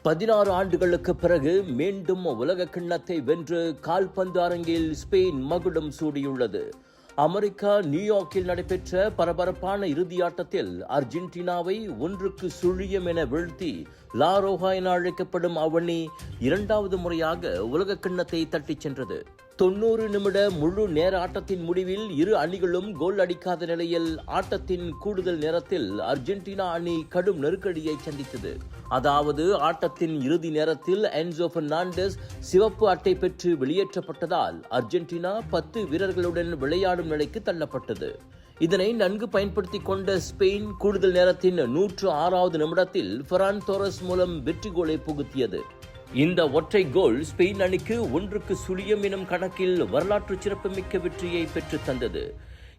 16 ஆண்டுகளுக்கு பிறகு மீண்டும் உலக கிண்ணத்தை வென்று கால்பந்து அரங்கில் ஸ்பெயின் மகுடம் சூடியுள்ளது. அமெரிக்கா நியூயார்க்கில் நடைபெற்ற பரபரப்பான இறுதியாட்டத்தில் அர்ஜென்டினாவை 1-0 என வீழ்த்தி லா ரோஹா என அழைக்கப்படும் அவ்வணி இரண்டாவது முறையாக உலக கிண்ணத்தை தட்டிச் சென்றது. 90 நிமிட முழு நேர ஆட்டத்தின் முடிவில் இரு அணிகளும் கோல் அடிக்காத நிலையில் ஆட்டத்தின் கூடுதல் நேரத்தில் அர்ஜென்டினா அணி கடும் நெருக்கடியை சந்தித்தது. அதாவது ஆட்டத்தின் இறுதி நேரத்தில் என்சோ பெர்னாண்டஸ் சிவப்பு அட்டை பெற்று வெளியேற்றப்பட்டதால் அர்ஜென்டினா 10 வீரர்களுடன் விளையாடும் நிலைக்கு தள்ளப்பட்டது. இதனை நன்கு பயன்படுத்திக் கொண்ட ஸ்பெயின் கூடுதல் நேரத்தின் 106வது நிமிடத்தில் ஃபெரான் டோரஸ் மூலம் வெற்றி கோலை புகுத்தியது. இந்த ஒற்றை கோல் ஸ்பெயின் அணிக்கு 1-0 எனும் கணக்கில் வரலாற்று சிறப்புமிக்க வெற்றியை பெற்று தந்தது.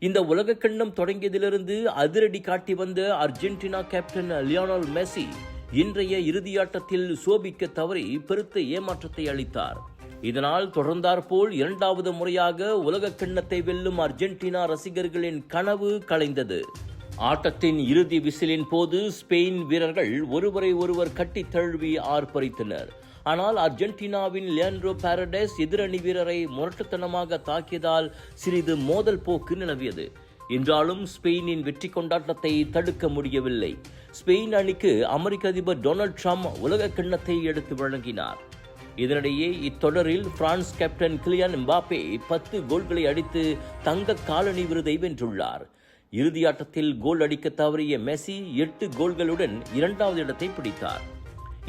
இந்த உலக கிண்ணம் தொடங்கியதிலிருந்து அதிரடி காட்டி வந்த அர்ஜென்டினா கேப்டன் லியோனல் மெஸ்ஸி இன்றைய இறுதியாட்டத்தில் சோபிக்க தவறி பெருத்த ஏமாற்றத்தை அளித்தார். இதனால் தொடர்ந்தாற்போல் இரண்டாவது முறையாக உலக கிண்ணத்தை வெல்லும் அர்ஜென்டினா ரசிகர்களின் கனவு கலைந்தது. ஆட்டத்தின் இறுதி விசிலின் போது ஸ்பெயின் வீரர்கள் ஒருவரை ஒருவர் கட்டி தழுவி ஆர்ப்பரித்தனர். ஆனால் அர்ஜென்டினாவின் லியாண்ட்ரோ பாரடேஸ் எதிரணி வீரரை முரட்டுத்தனமாக தாக்கியதால் சிறிது மோதல் போக்கு நிலவியது. என்றாலும் ஸ்பெயினின் வெற்றி கொண்டாட்டத்தை தடுக்க முடியவில்லை. ஸ்பெயின் அணிக்கு அமெரிக்க அதிபர் டொனால்ட் ட்ரம்ப் உலக கிண்ணத்தை எடுத்து வழங்கினார். இதனிடையே இத்தொடரில் பிரான்ஸ் கேப்டன் கிலியான் எம்பாப்பே 10 கோல்களை அடித்து தங்க காலணி விருதை வென்றுள்ளார். இறுதியாட்டத்தில் கோல் அடிக்க தவறிய மெஸ்ஸி 8 கோல்களுடன் இரண்டாவது இடத்தை பிடித்தார்.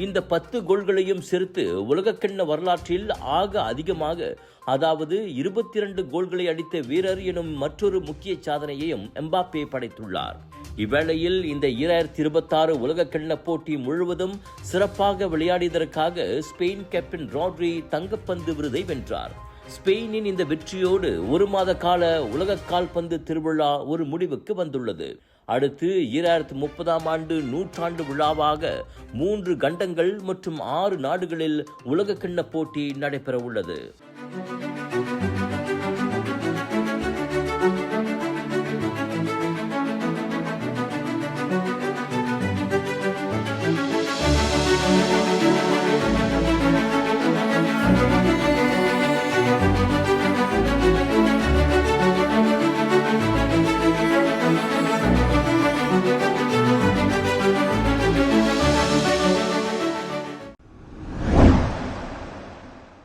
இந்த 10 கோல்களையும் சேர்த்து உலகக்கிண்ண வரலாற்றில் ஆக அதிகமாக, அதாவது 22 கோல்களை அடித்த வீரர் எனும் மற்றொரு முக்கிய சாதனையையும் எம்பாப்பே படைத்துள்ளார். இவ்வேளையில் இந்த 2026 உலகக்கிண்ண போட்டி முழுவதும் சிறப்பாக விளையாடியதற்காக ஸ்பெயின் கேப்டன் ராட்ரி தங்கப்பந்து விருதை வென்றார். ஸ்பெயினின் இந்த வெற்றியோடு 1 மாத கால உலக கால்பந்து திருவிழா ஒரு முடிவுக்கு வந்துள்ளது. அடுத்து 2030ஆம் ஆண்டு நூற்றாண்டு விழாவாக 3 கண்டங்கள் மற்றும் 6 நாடுகளில் உலக கிண்ண போட்டி நடைபெற உள்ளது.